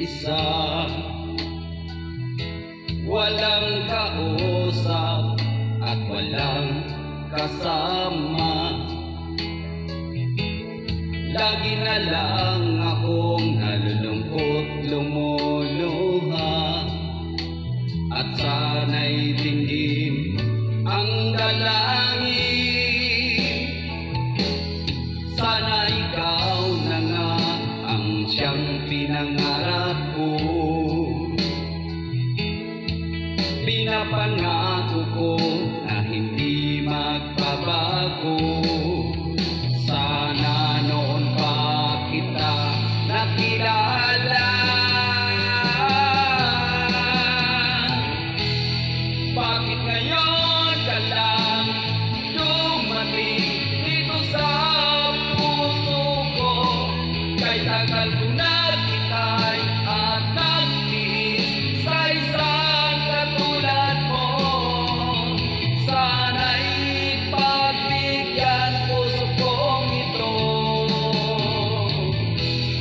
mag-iisa, walang kausap at walang kasama. Lagi na lang akong nalulungkot, lumuluha, at sana'y tingin ang dalangin. Sana ikaw na nga ang siyang pinangarap ko. Pinapangako ko na hindi magbabago. Sana noon pa kita nakilala. Bakit ngayon ka lang dumating dito sa puso ko? Kay tagal ko na kita'y nagtiis sa isang katulad mo. Sana'y pagbigyan puso kong ito.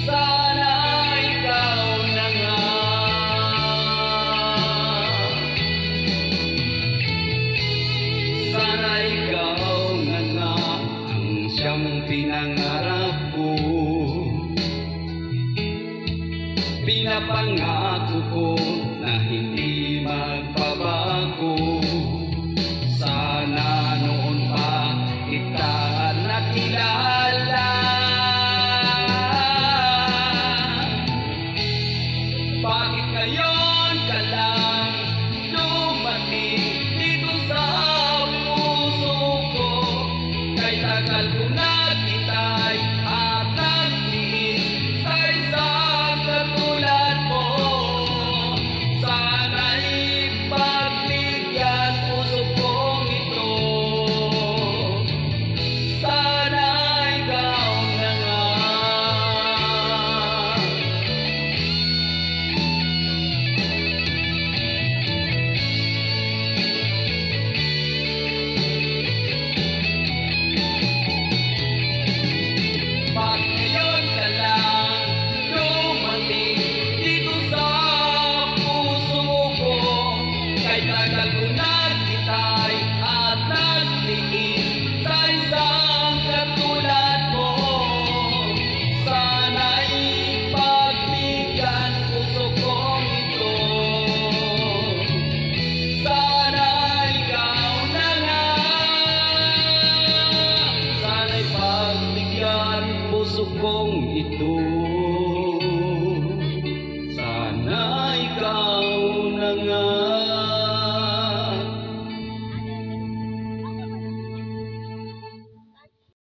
Sana ikaw na nga. Sana ikaw na nga ang siyang pinangarap ko. Pinapangako ko na hindi magbabago.